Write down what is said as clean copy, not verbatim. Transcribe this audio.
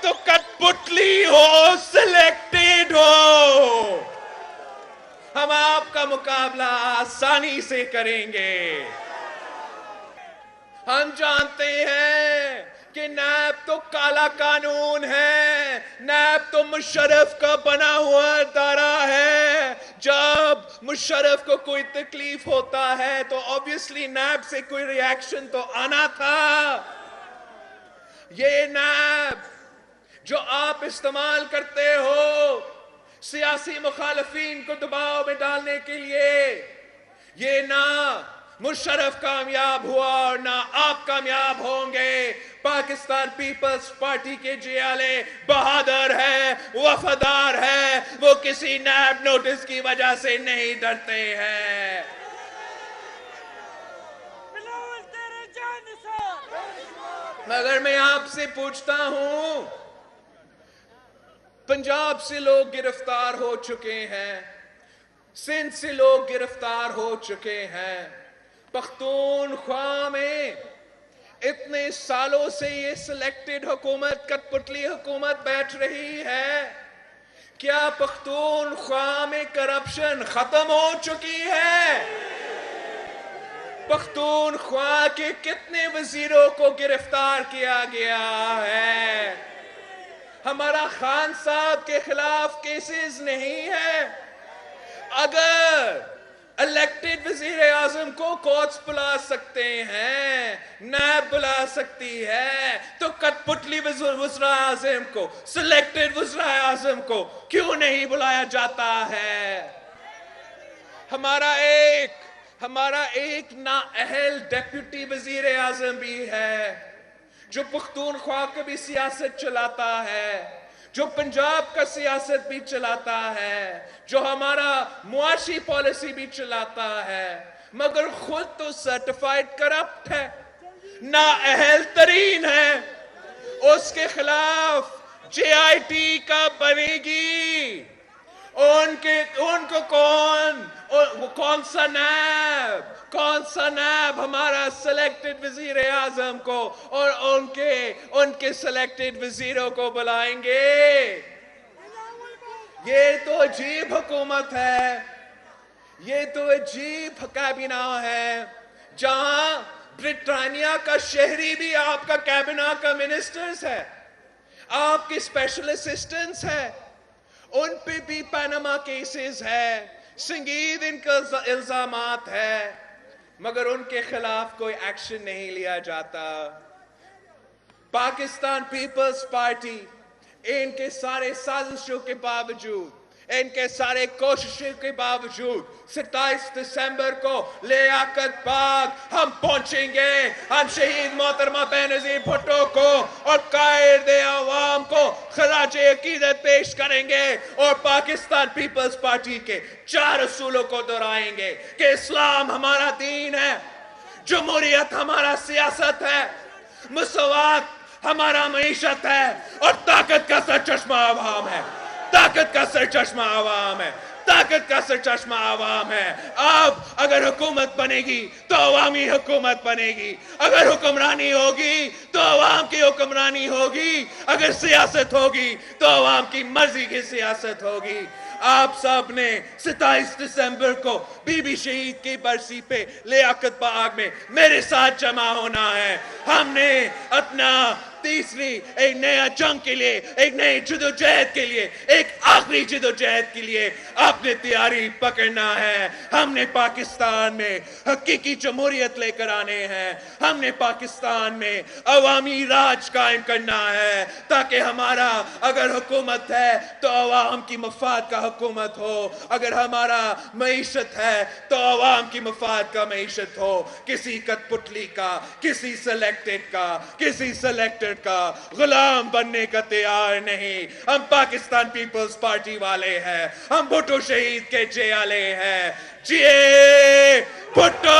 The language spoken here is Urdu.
تو کٹپٹلی ہو، سلیکٹڈ ہو، ہم آپ کا مقابلہ آسانی سے کریں گے۔ ہم جانتے ہیں کہ نیب تو کالا قانون ہے، نیب تو مشرف کا بنا ہوا ادارہ ہے۔ جب مشرف کو کوئی تکلیف ہوتا ہے تو obviously نیب سے کوئی ریاکشن تو آنا تھا۔ یہ نیب جو آپ استعمال کرتے ہو سیاسی مخالفین کو دباؤ میں ڈالنے کے لیے، یہ نہ مشرف کامیاب ہوا اور نہ آپ کامیاب ہوں گے۔ پاکستان پیپلز پارٹی کے جیالے بہادر ہے، وفادار ہے، وہ کسی نیب نوٹس کی وجہ سے نہیں ڈرتے ہیں۔ مگر میں آپ سے پوچھتا ہوں، پنجاب سے لوگ گرفتار ہو چکے ہیں، سندھ سے لوگ گرفتار ہو چکے ہیں، پختونخوا میں اتنے سالوں سے یہ سلیکٹڈ حکومت، کٹپٹلی حکومت بیٹھ رہی ہے۔ کیا پختونخوا میں کرپشن ختم ہو چکی ہے؟ پختونخوا کے کتنے وزیروں کو گرفتار کیا گیا ہے؟ ہمارا خان صاحب کے خلاف کیسز نہیں ہے۔ اگر الیکٹڈ وزیر اعظم کو کورٹس بلا سکتے ہیں، نیب بلا سکتی ہے، تو کٹپٹلی وزراء اعظم کو، سلیکٹڈ وزراء اعظم کو کیوں نہیں بلایا جاتا ہے؟ ہمارا ایک نااہل ڈیپیوٹی وزیر اعظم بھی ہے جو پختونخوا کا بھی سیاست چلاتا ہے، جو پنجاب کا سیاست بھی چلاتا ہے، جو ہمارا معاشی پالیسی بھی چلاتا ہے، مگر خود تو سرٹیفائیڈ کرپٹ ہے، نااہل ترین ہے۔ اس کے خلاف جے آئی ٹی کا بنے گی، ان کو کون سا نیب ہمارا سلیکٹڈ وزیر اعظم کو اور ان کے سلیکٹڈ وزیروں کو بلائیں گے؟ یہ تو عجیب حکومت ہے، یہ تو عجیب کابینہ ہے، جہاں برطانیہ کا شہری بھی آپ کا کابینہ کا منسٹرز ہے، آپ کے اسپیشل اسسٹنٹس ہیں، ان پہ بھی پاناما کیسز ہے، سنگین کا الزامات ہے، مگر ان کے خلاف کوئی ایکشن نہیں لیا جاتا۔ پاکستان پیپلز پارٹی ان کے سارے سازشوں کے باوجود، ان کے سارے کوششوں کے باوجود 27 دسمبر کو لیاقت باغ ہم پہنچیں گے، ہم شہید محترمہ بینظیر بھٹو کو اور قائد عوام کو خراج عقیدت پیش کریں گے اور پاکستان پیپلز پارٹی کے 4 اصولوں کو دہرائیں گے کہ اسلام ہمارا دین ہے، جمہوریت ہمارا سیاست ہے، مساوات ہمارا معیشت ہے اور طاقت کا سرچشمہ عوام ہے، طاقت کا سرچشمہ عوام ہے، طاقت کا سرچشمہ عوام ہے۔ اب اگر حکومت بنے گی تو عوامی حکومت بنے گی، اگر حکمرانی ہوگی تو عوام کی حکمرانی ہوگی، اگر سیاست ہوگی تو عوام کی مرضی کی سیاست ہوگی۔ آپ سب نے 27 دسمبر کو بی بی شہید کی برسی پہ لیاقت باغ میں میرے ساتھ جمع ہونا ہے۔ ہم نے اپنا تیسری ایک نیا جنگ کے لیے، ایک نئی جدوجہد کے لیے، ایک آخری جدوجہد کے لیے اپنی تیاری پکڑنا ہے۔ ہم نے پاکستان میں حقیقی جمہوریت لے کر آنے ہیں، ہم نے پاکستان میں عوامی راج قائم کرنا ہے تاکہ ہمارا اگر حکومت ہے تو عوام کی مفاد کا حکومت ہو، اگر ہمارا معیشت ہے تو عوام کی مفاد کا معیشت ہو، کسی کٹپٹلی کا، کسی سلیکٹڈ کا، کسی سلیکٹڈ کا غلام بننے کا تیار نہیں۔ ہم پاکستان پیپلز پارٹی والے ہیں، ہم بھٹو شہید کے جیالے ہیں۔ جیے بھٹو!